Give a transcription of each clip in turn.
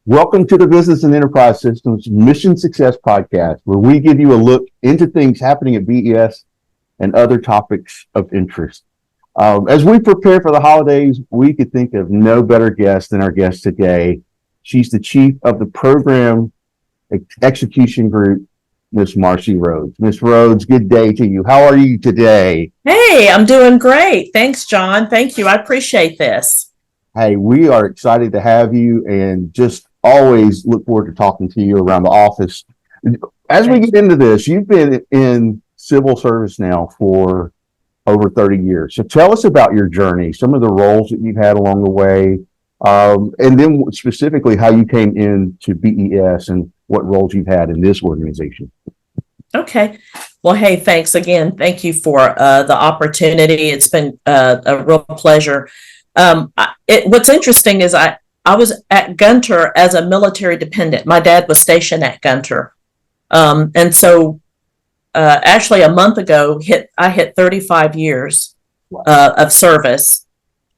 Welcome to the Business and Enterprise Systems Mission Success Podcast, where we give you a look into things happening at BES and other topics of interest. As we prepare for the holidays, we could think of no better guest than our guest today. She's the chief of the Program Execution Group, Miss Marcie Rhodes. Miss Rhodes, good day to you. How are you today? Hey, I'm doing great. Thanks, John. Thank you. I appreciate this. Hey, we are excited to have you and just always look forward to talking to you around the office. As we get into this, you've been in civil service now for over 30 years. So tell us about your journey, some of the roles that you've had along the way, and then specifically how you came into BES and what roles you've had in this organization. Okay. Well, hey, thanks again. Thank you for the opportunity. It's been a real pleasure. What's interesting is I was at Gunter as a military dependent. My dad was stationed at Gunter. And so actually a month ago, I hit 35 years of service.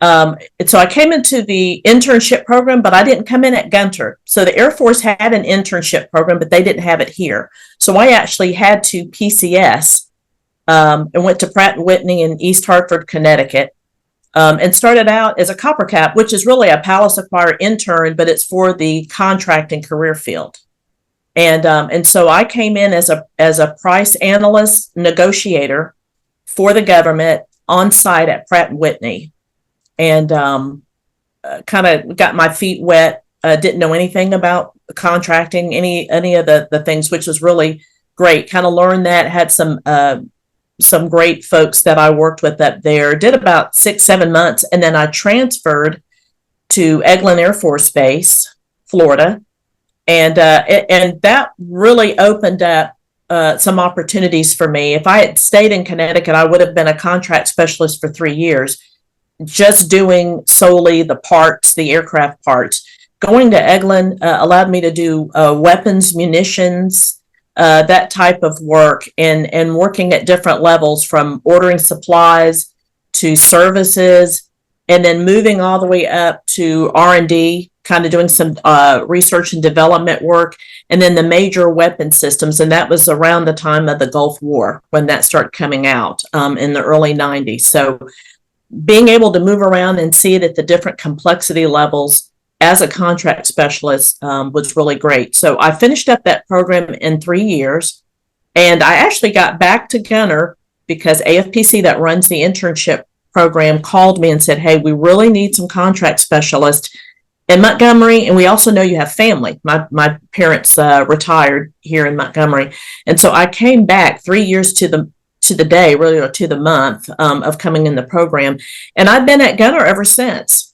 And so I came into the internship program, but I didn't come in at Gunter. So the Air Force had an internship program, but they didn't have it here. So I actually had to PCS and went to Pratt & Whitney in East Hartford, Connecticut. And started out as a copper cap, which is really a Palace Acquire intern, but it's for the contracting career field. And so I came in as a price analyst negotiator for the government on site at Pratt & Whitney, and kind of got my feet wet. Didn't know anything about contracting, any of the things, which was really great. Kind of learned that, had some great folks that I worked with up there, did about 6-7 months. And then I transferred to Eglin Air Force Base, Florida. And that really opened up some opportunities for me. If I had stayed in Connecticut, I would have been a contract specialist for 3 years, just doing solely the parts, the aircraft parts. Going to Eglin allowed me to do weapons, munitions, that type of work, and working at different levels, from ordering supplies to services, and then moving all the way up to R&D, kind of doing some research and development work, and then the major weapon systems. And that was around the time of the Gulf War when that started coming out in the early 90s. So being able to move around and see it at the different complexity levels as a contract specialist was really great. So I finished up that program in 3 years, and I actually got back to Gunter because AFPC, that runs the internship program, called me and said, hey, we really need some contract specialists in Montgomery, and we also know you have family. My parents retired here in Montgomery, and so I came back 3 years to the day, really, or to the month of coming in the program, and I've been at Gunter ever since.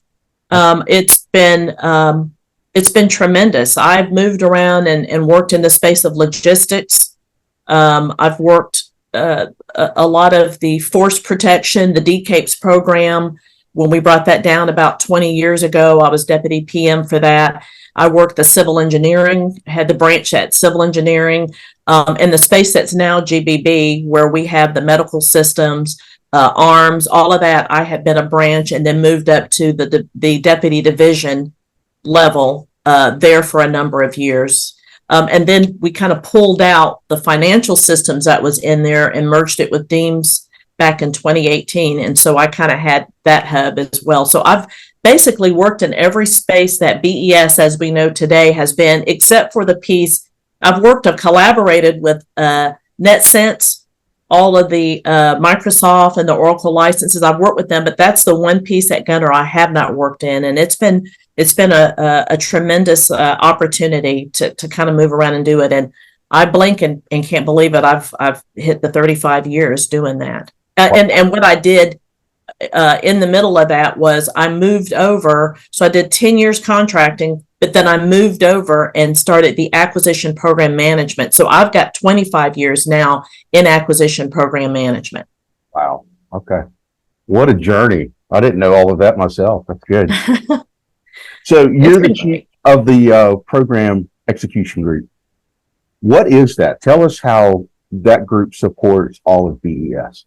It's been tremendous. I've moved around and worked in the space of logistics. I've worked a lot of the force protection, the DCAPES program. When we brought that down about 20 years ago, I was deputy PM for that. I worked the civil engineering, had the branch at civil engineering, in the space that's now GBB, where we have the medical systems, arms, all of that. I had been a branch and then moved up to the deputy division level there for a number of years. And then we kind of pulled out the financial systems that was in there and merged it with Deems back in 2018. And so I kind of had that hub as well. So I've basically worked in every space that BES, as we know today, has been, except for the piece I've collaborated with NetSense, all of the Microsoft and the Oracle licenses. I've worked with them, but that's the one piece at Gunter I have not worked in, and it's been a tremendous opportunity to kind of move around and do it. And I blink and can't believe it. I've hit the 35 years doing that. And what I did in the middle of that was I moved over. So I did 10 years contracting, but then I moved over and started the acquisition program management. So I've got 25 years now in acquisition program management. Wow. Okay. What a journey. I didn't know all of that myself. That's good. So you're the chief of the Program Execution Group. What is that? Tell us how that group supports all of BES.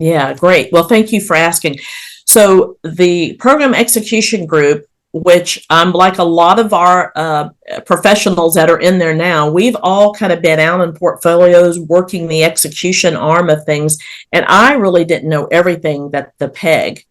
Yeah, great. Well, thank you for asking. So the Program Execution Group which I'm like a lot of our professionals that are in there now, we've all kind of been out in portfolios working the execution arm of things. And I really didn't know everything that the PEG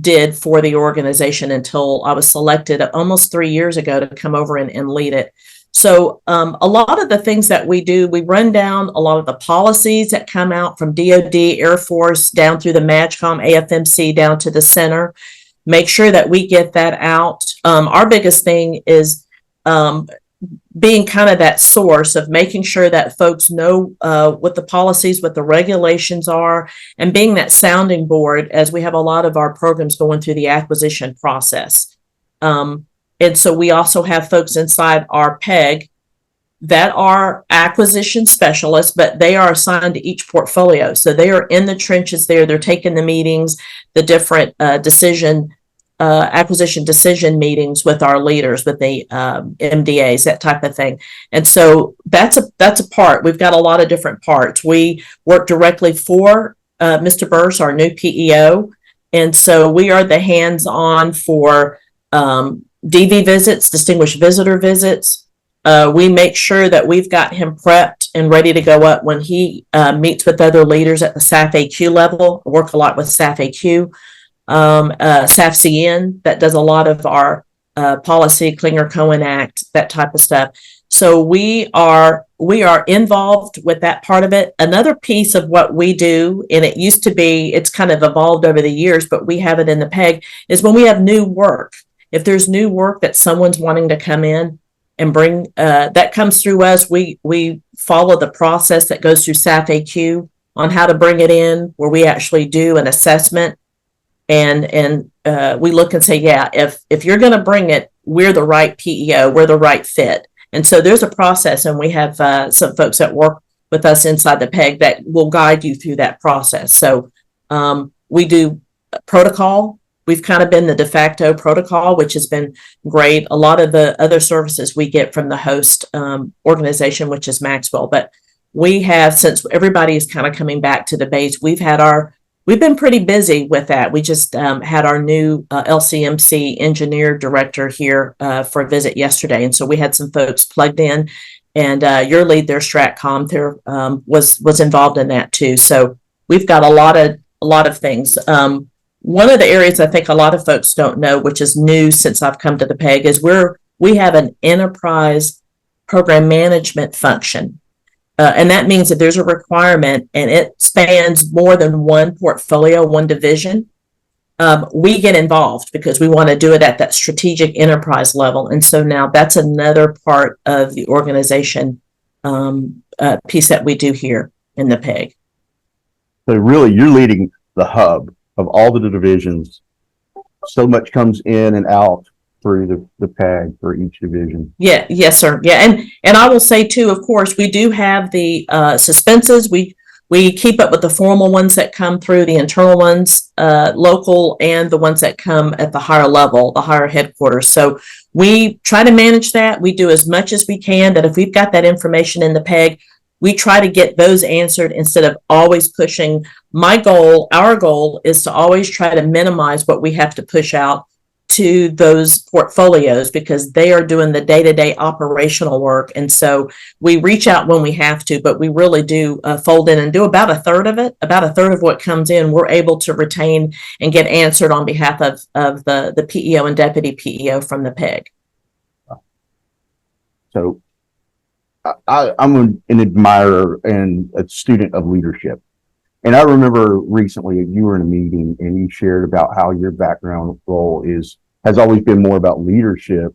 did for the organization until I was selected almost 3 years ago to come over and lead it. So a lot of the things that we do, we run down a lot of the policies that come out from DOD, Air Force, down through the MAGCOM, AFMC, down to the center. Make sure that we get that out. Our biggest thing is being kind of that source of making sure that folks know what the policies, what the regulations are, and being that sounding board as we have a lot of our programs going through the acquisition process. And so we also have folks inside our PEG that are acquisition specialists, but they are assigned to each portfolio. So they are in the trenches there. They're taking the meetings, the different acquisition decision meetings with our leaders, with the MDAs, that type of thing. And so that's a part. We've got a lot of different parts. We work directly for Mr. Burse, our new PEO. And so we are the hands-on for DV visits, distinguished visitor visits. We make sure that we've got him prepped and ready to go up when he meets with other leaders at the SAF AQ level. I work a lot with SAF AQ, SAF CN, that does a lot of our policy, Klinger-Cohen Act, that type of stuff. So we are involved with that part of it. Another piece of what we do, and it used to be, it's kind of evolved over the years, but we have it in the PEG, is when we have new work. If there's new work that someone's wanting to come in and bring, that comes through us, we follow the process that goes through SAF AQ on how to bring it in, where we actually do an assessment and we look and say, yeah, if you're going to bring it, we're the right PEO, we're the right fit. And so there's a process, and we have some folks that work with us inside the PEG that will guide you through that process. So we do protocol. We've kind of been the de facto protocol, which has been great. A lot of the other services we get from the host organization, which is Maxwell. But we have, since everybody is kind of coming back to the base, we've been pretty busy with that. We just had our new LCMC engineer director here for a visit yesterday. And so we had some folks plugged in, and your lead there, Stratcom, there was involved in that too. So we've got a lot of things. One of the areas I think a lot of folks don't know, which is new since I've come to the PEG, is we have an enterprise program management function. And that means that there's a requirement and it spans more than one portfolio, one division. We get involved because we want to do it at that strategic enterprise level. And so now that's another part of the organization piece that we do here in the PEG. So really, you're leading the hub of all the divisions. So much comes in and out through the PEG for each division. Yeah, yes, sir. Yeah, and I will say too, of course, we do have the suspenses. We keep up with the formal ones that come through, the internal ones, local, and the ones that come at the higher level, the higher headquarters. So we try to manage that. We do as much as we can, that if we've got that information in the PEG, we try to get those answered instead of always pushing. Our goal is to always try to minimize what we have to push out to those portfolios, because they are doing the day-to-day operational work. And so we reach out when we have to, but we really do fold in and do about a third of it. About a third of what comes in, we're able to retain and get answered on behalf of the PEO and deputy PEO from the PEG. So I'm an admirer and a student of leadership. And I remember recently you were in a meeting and you shared about how your background role has always been more about leadership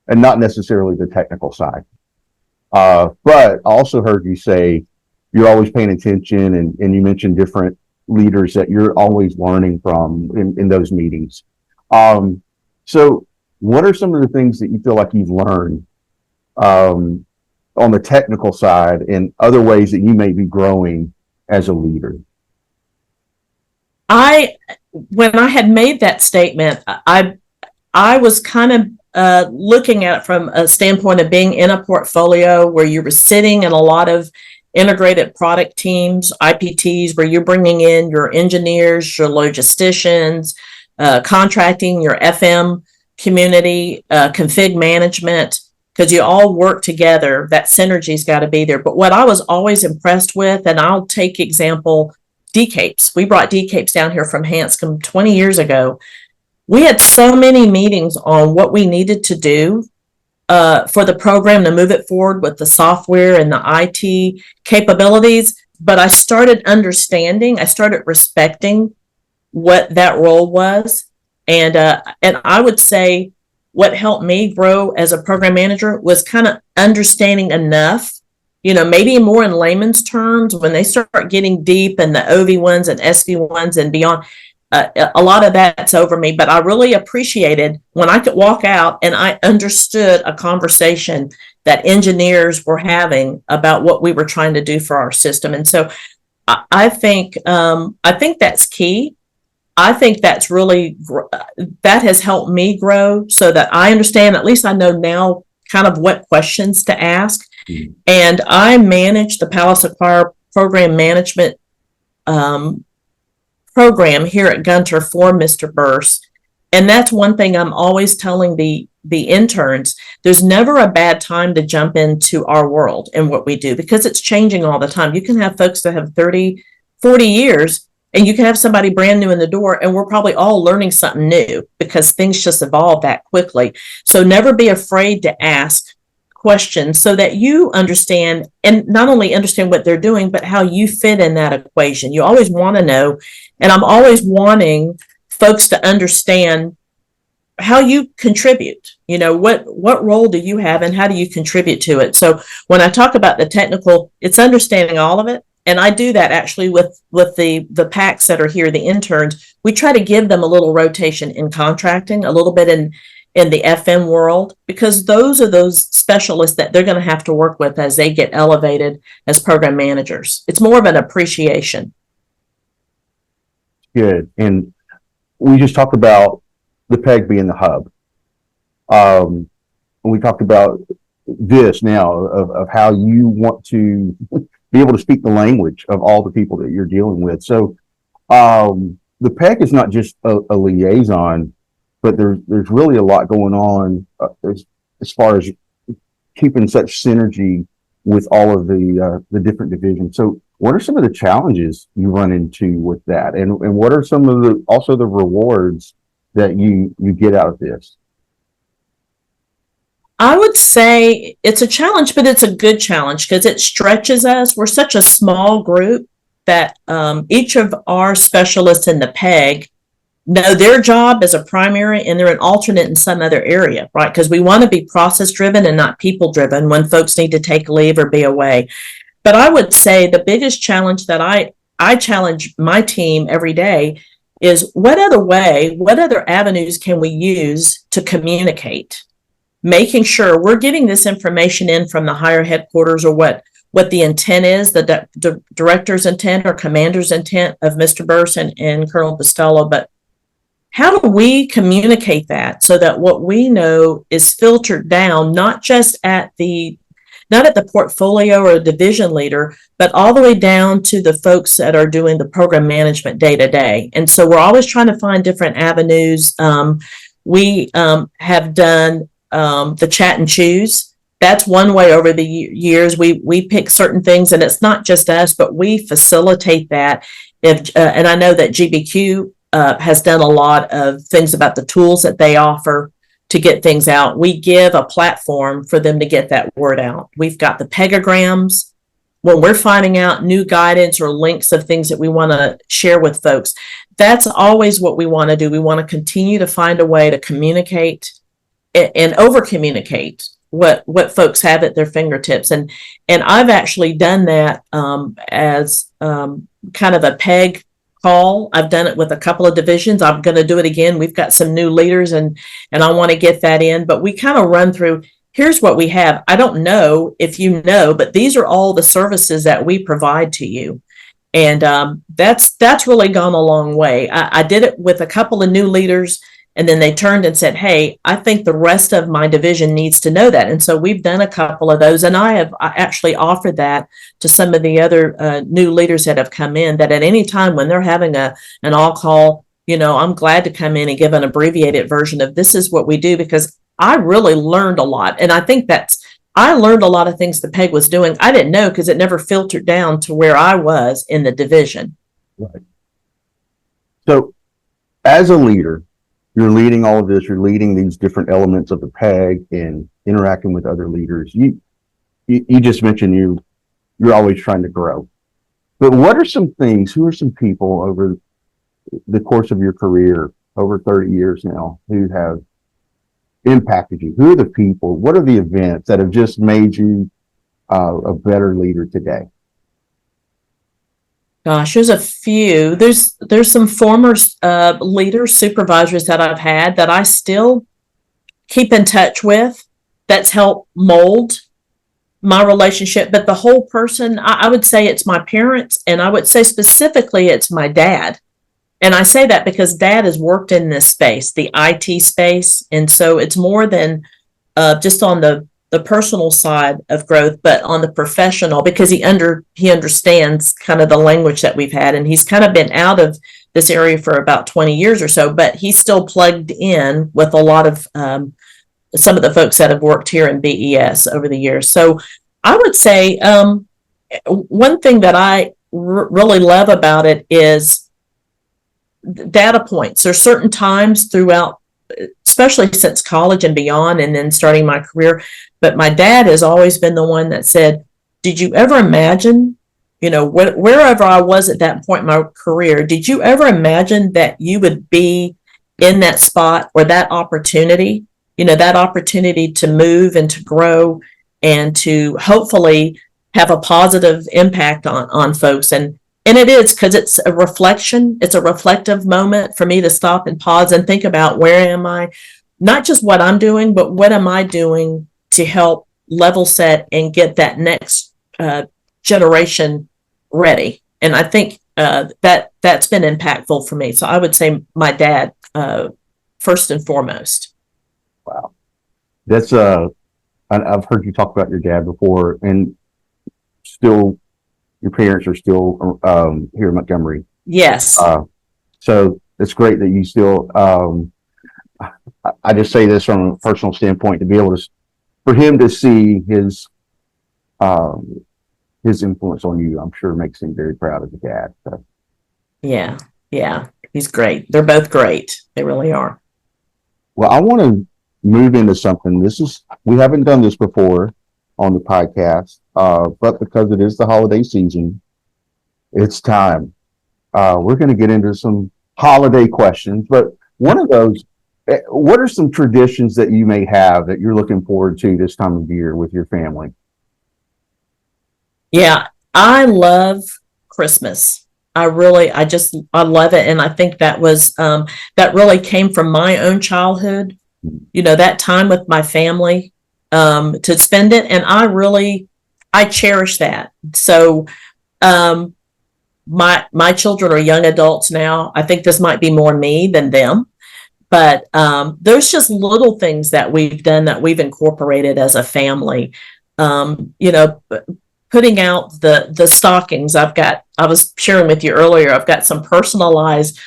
and not necessarily the technical side. But I also heard you say you're always paying attention, and you mentioned different leaders that you're always learning from in those meetings. So what are some of the things that you feel like you've learned on the technical side and other ways that you may be growing as a leader? When I had made that statement, I was kind of looking at it from a standpoint of being in a portfolio where you were sitting in a lot of integrated product teams, IPTs, where you're bringing in your engineers, your logisticians, contracting, your FM, community, config management, because you all work together. That synergy's got to be there. But what I was always impressed with, and I'll take example, DCAPES. We brought DCAPES down here from Hanscom 20 years ago. We had so many meetings on what we needed to do for the program to move it forward with the software and the IT capabilities. But I started understanding, I started respecting what that role was. And I would say what helped me grow as a program manager was kind of understanding enough, maybe more in layman's terms when they start getting deep in the OV1s and SV1s and beyond. A lot of that's over me, but I really appreciated when I could walk out and I understood a conversation that engineers were having about what we were trying to do for our system. And so I think that's key. I think that's really, that has helped me grow so that I understand, at least I know now kind of what questions to ask. Mm-hmm. And I manage the Palace Acquire program management program here at Gunter for Mr. Burse. And that's one thing I'm always telling the interns. There's never a bad time to jump into our world and what we do, because it's changing all the time. You can have folks that have 30, 40 years, and you can have somebody brand new in the door, and we're probably all learning something new because things just evolve that quickly. So never be afraid to ask questions so that you understand, and not only understand what they're doing, but how you fit in that equation. You always want to know, and I'm always wanting folks to understand how you contribute. What role do you have and how do you contribute to it? So when I talk about the technical, it's understanding all of it. And I do that actually with the PACs that are here, the interns. We try to give them a little rotation in contracting, a little bit in the FM world, because those are those specialists that they're going to have to work with as they get elevated as program managers. It's more of an appreciation. Good. And we just talked about the PEG being the hub. And we talked about this now of how you want to be able to speak the language of all the people that you're dealing with. So the PEG is not just a liaison, but there's really a lot going on as far as keeping such synergy with all of the different divisions. So what are some of the challenges you run into with that? And what are some of the rewards that you get out of this? I would say it's a challenge, but it's a good challenge because it stretches us. We're such a small group that each of our specialists in the PEG know their job as a primary and they're an alternate in some other area, right? Because we want to be process driven and not people driven when folks need to take leave or be away. But I would say the biggest challenge that I challenge my team every day is what other avenues can we use to communicate? Making sure we're getting this information in from the higher headquarters, or what the intent is, the director's intent or commander's intent of Mr. Burse and Colonel Costello. But how do we communicate that so that what we know is filtered down, not at the portfolio or division leader, but all the way down to the folks that are doing the program management day to day. And so we're always trying to find different avenues. We have done the chat and choose. That's one way over the years. We pick certain things, and it's not just us, but we facilitate that. And I know that GBQ has done a lot of things about the tools that they offer to get things out. We give a platform for them to get that word out. We've got the pegograms. When we're finding out new guidance or links of things that we want to share with folks, that's always what we want to do. We want to continue to find a way to communicate and over communicate what folks have at their fingertips. And I've actually done that as kind of a PEG call. I've done it with a couple of divisions. I'm going to do it again. We've got some new leaders and I want to get that in, but we kind of run through, here's what we have. I don't know if you know, but these are all the services that we provide to you. And that's really gone a long way. I did it with a couple of new leaders, and then they turned and said, hey, I think the rest of my division needs to know that. And so we've done a couple of those. And I actually offered that to some of the other new leaders that have come in, that at any time when they're having an all-call I'm glad to come in and give an abbreviated version of this is what we do, because I really learned a lot. And I think I learned a lot of things that Peg was doing. I didn't know because it never filtered down to where I was in the division. Right. So as a leader, you're leading all of this, you're leading these different elements of the PEG and interacting with other leaders. You just mentioned you're always trying to grow. But what are some things, who are some people over the course of your career, over 30 years now, who have impacted you? Who are the people? What are the events that have just made you a better leader today? Gosh, there's a few. There's some former leaders, supervisors that I've had that I still keep in touch with. That's helped mold my relationship. But the whole person, I would say it's my parents, and I would say specifically it's my dad. And I say that because Dad has worked in this space, the IT space, and so it's more than just on the personal side of growth, but on the professional, because he understands kind of the language that we've had, and he's kind of been out of this area for about 20 years or so, but he's still plugged in with a lot of some of the folks that have worked here in BES over the years. So I would say one thing that I really love about it is data points. There's certain times throughout, especially since college and beyond, and then starting my career. But my dad has always been the one that said, did you ever imagine, wherever I was at that point in my career, did you ever imagine that you would be in that spot or that opportunity, that opportunity to move and to grow and to hopefully have a positive impact on folks? And it is, because it's a reflection. It's a reflective moment for me to stop and pause and think about, where am I? Not just what I'm doing, but what am I doing to help level set and get that next generation ready? And I think that's been impactful for me. So I would say my dad first and foremost. Wow. That's I've heard you talk about your dad before, and still your parents are still here in Montgomery. Yes. So it's great that you still, I just say this from a personal standpoint, to be able to, for him to see his influence on you, I'm sure makes him very proud of the dad. So. Yeah. He's great. They're both great. They really are. Well, I want to move into something. We haven't done this before on the podcast, but because it is the holiday season, it's time. We're going to get into some holiday questions, but one of those, what are some traditions that you may have that you're looking forward to this time of year with your family? Yeah, I love Christmas. I love it. And I think that was, that really came from my own childhood, that time with my family, to spend it. And I cherish that. So, my children are young adults now. I think this might be more me than them, but, there's just little things that we've done that we've incorporated as a family. Putting out the stockings. I was sharing with you earlier, I've got some personalized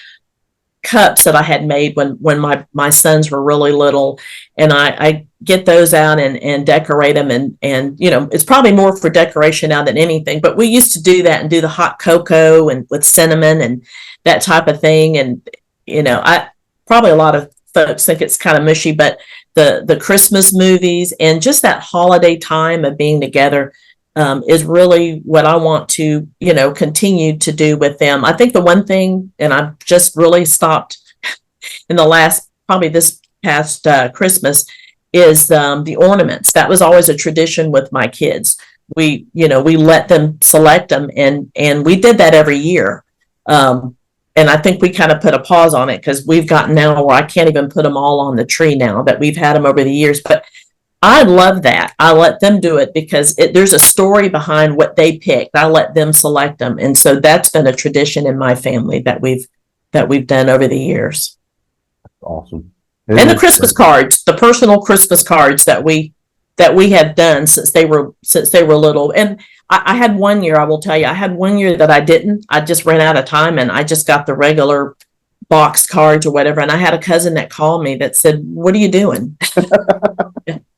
cups that I had made when my sons were really little, and I get those out and decorate them, and it's probably more for decoration now than anything, but we used to do that and do the hot cocoa and with cinnamon and that type of thing. And I probably, a lot of folks think it's kind of mushy, but the Christmas movies and just that holiday time of being together is really what I want to, continue to do with them. I think the one thing, and I've just really stopped in probably this past Christmas, is the ornaments. That was always a tradition with my kids. We let them select them, and we did that every year. And I think we kind of put a pause on it because we've gotten now where I can't even put them all on the tree now that we've had them over the years. But I love that. I let them do it because there's a story behind what they picked. I let them select them. And so that's been a tradition in my family that we've done over the years. Awesome. And the Christmas cards, the personal Christmas cards that we have done since they were little. And I had one year, I will tell you, I had one year that I didn't. I just ran out of time, and I just got the regular box cards or whatever. And I had a cousin that called me that said, "What are you doing?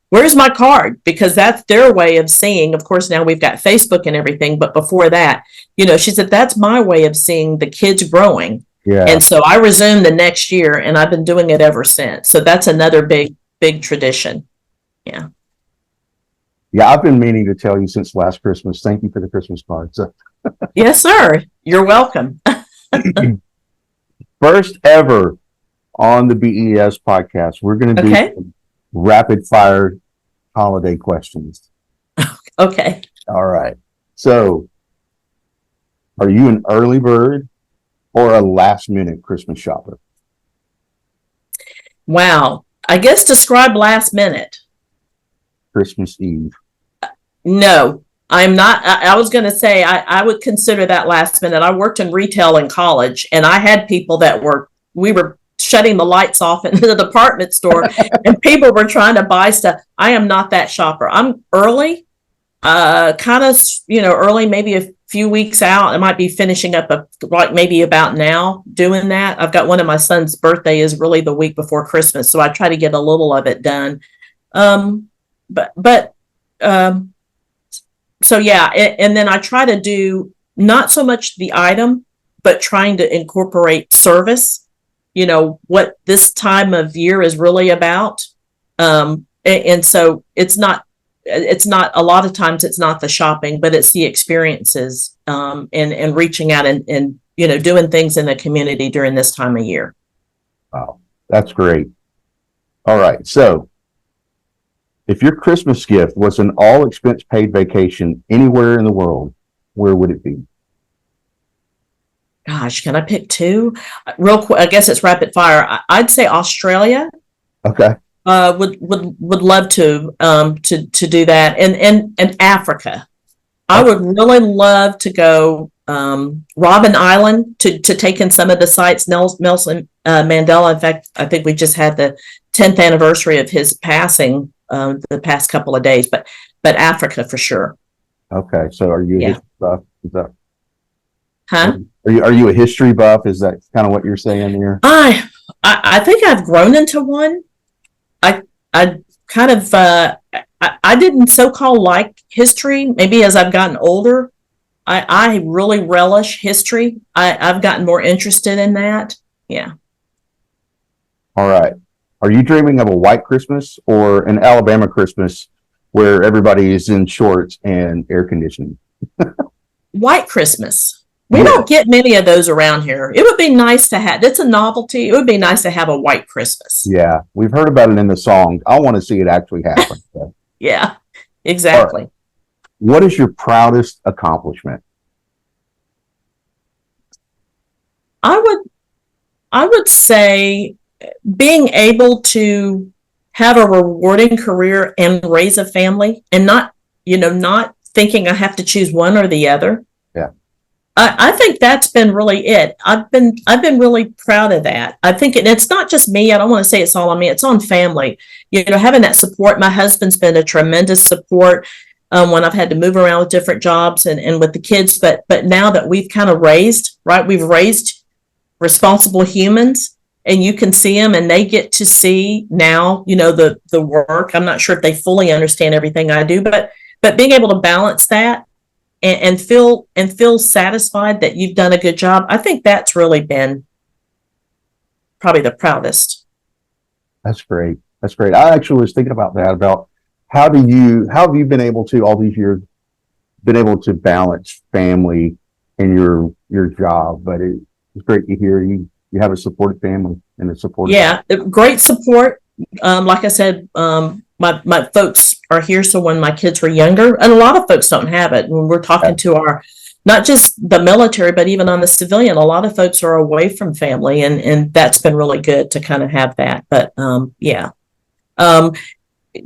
Where's my card?" Because that's their way of seeing. Of course, now we've got Facebook and everything, but before that, she said, that's my way of seeing the kids growing. Yeah. And so I resumed the next year, and I've been doing it ever since. So that's another big tradition. Yeah. Yeah, I've been meaning to tell you since last Christmas. Thank you for the Christmas card. So, Yes, sir. You're welcome. first ever on the BES podcast, we're going to do some rapid fire holiday questions. Okay. All right. So, are you an early bird or a last minute Christmas shopper? Wow. I guess describe last minute. Christmas Eve. No, I'm not. I was going to say I would consider that last minute. I worked in retail in college, and I had people we were shutting the lights off in the department store, and people were trying to buy stuff. I am not that shopper. I'm early, kind of, early, maybe a few weeks out. I might be finishing up maybe about now doing that. I've got one of my son's birthday is really the week before Christmas, so I try to get a little of it done. So yeah, and then I try to do not so much the item, but trying to incorporate service, what this time of year is really about. And so it's not a lot of times it's not the shopping, but it's the experiences, and reaching out and doing things in the community during this time of year. Wow, that's great. All right. So, if your Christmas gift was an all expense paid vacation anywhere in the world, where would it be? Gosh, can I pick two? Real quick, I guess it's rapid fire. I'd say Australia. Okay. Would love to do that, and Africa. I would really love to go Robben Island to take in some of the sites. Nelson Mandela. In fact, I think we just had the 10th anniversary of his passing the past couple of days, but Africa for sure. Okay, so are you a history buff? Is that? Huh? Are you a history buff? Is that kind of what you're saying here? I think I've grown into one. I kind of I didn't so-called like history. Maybe as I've gotten older, I really relish history. I've gotten more interested in that. Yeah. All right. Are you dreaming of a white Christmas or an Alabama Christmas where everybody is in shorts and air conditioning? White Christmas. We don't get many of those around here. It would be nice to have. It's a novelty. It would be nice to have a white Christmas. Yeah, we've heard about it in the songs. I want to see it actually happen. So. Yeah, exactly. Right. What is your proudest accomplishment? I would say being able to have a rewarding career and raise a family, and not thinking I have to choose one or the other. Yeah. I think that's been really it. I've been really proud of that. I think it's not just me. I don't want to say it's all on me. It's on family. Having that support. My husband's been a tremendous support when I've had to move around with different jobs and with the kids. But now that we've kind of we've raised responsible humans, and you can see them, and they get to see now, the work. I'm not sure if they fully understand everything I do, but being able to balance that and feel satisfied that you've done a good job. I think that's really been probably the proudest. That's great. That's great. I actually was thinking about that, about how have you been able to, all these years, been able to balance family and your job, but it's great to hear you have a supportive family and a supportive. Yeah, great support. Like I said, my folks are here. So when my kids were younger, and a lot of folks don't have it. When we're talking to our, not just the military, but even on the civilian, a lot of folks are away from family, and that's been really good to kind of have that. But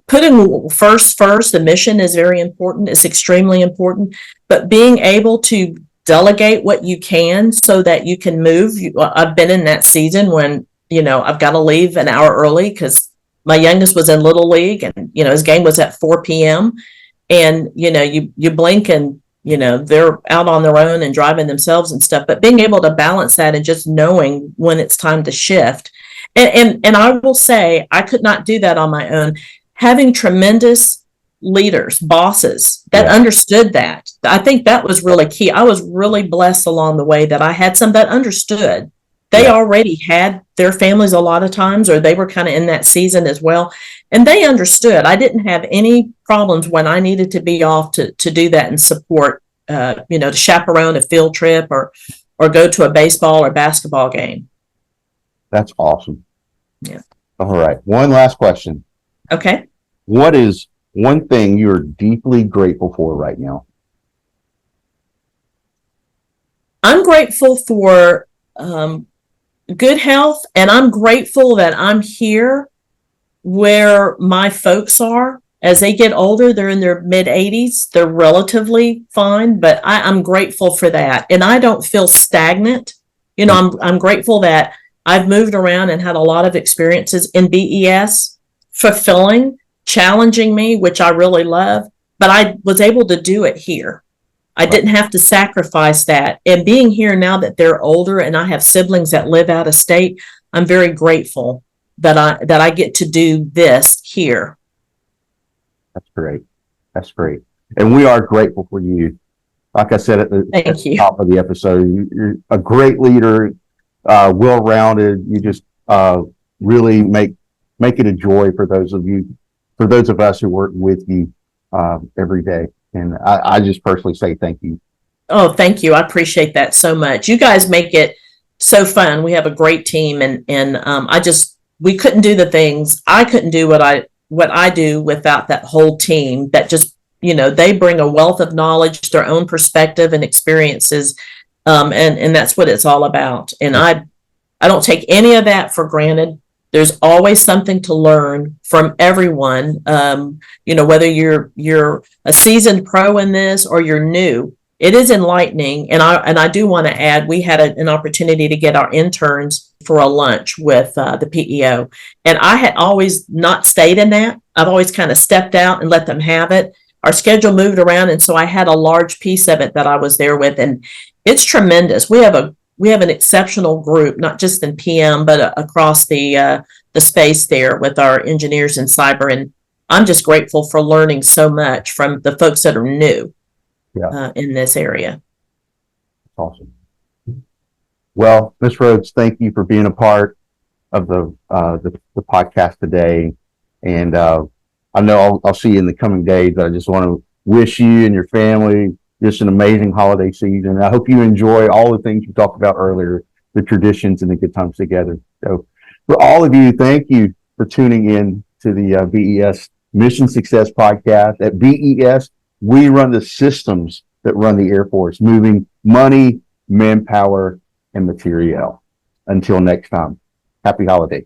putting first, the mission is very important. It's extremely important, but being able to delegate what you can so that you can move. I've been in that season when, I've got to leave an hour early because my youngest was in Little League, and, his game was at 4 p.m. And, you blink and, they're out on their own and driving themselves and stuff, but being able to balance that and just knowing when it's time to shift. And I will say, I could not do that on my own. Having tremendous leaders, bosses that understood that, I think that was really key. I was really blessed along the way that I had some that understood. They already had their families a lot of times, or they were kind of in that season as well. And they understood. I didn't have any problems when I needed to be off to do that and support, to chaperone a field trip or go to a baseball or basketball game. That's awesome. Yeah. All right. One last question. Okay. What is one thing you're deeply grateful for right now? I'm grateful for good health, and I'm grateful that I'm here where my folks are. As they get older, they're in their mid 80s. They're relatively fine, but I'm grateful for that. And I don't feel stagnant. I'm grateful that I've moved around and had a lot of experiences in BES, fulfilling, challenging me, which I really love, but I was able to do it here. I didn't have to sacrifice that. And being here now that they're older and I have siblings that live out of state, I'm very grateful that I get to do this here. That's great. That's great. And we are grateful for you. Like I said at the top of the episode, you're a great leader, well-rounded. You just really make it a joy for those of us who work with you every day. And I just personally say thank you. Oh, thank you. I appreciate that so much. You guys make it so fun. We have a great team, and we couldn't do the things. I couldn't do what I do without that whole team that just, they bring a wealth of knowledge, their own perspective and experiences. And that's what it's all about. And I don't take any of that for granted. There's always something to learn from everyone. Whether you're a seasoned pro in this or you're new, it is enlightening. And I do want to add, we had an opportunity to get our interns for a lunch with the PEO. And I had always not stayed in that. I've always kind of stepped out and let them have it. Our schedule moved around, and so I had a large piece of it that I was there with. And it's tremendous. We have an exceptional group, not just in PM, but across the space there with our engineers in cyber. And I'm just grateful for learning so much from the folks that are new in this area. Awesome. Well, Ms. Rhodes, thank you for being a part of the podcast today. And I know I'll see you in the coming days, but I just want to wish you and your family just an amazing holiday season. I hope you enjoy all the things we talked about earlier, the traditions and the good times together. So for all of you, thank you for tuning in to the BES Mission Success Podcast. At BES, we run the systems that run the Air Force, moving money, manpower, and materiel. Until next time, happy holidays.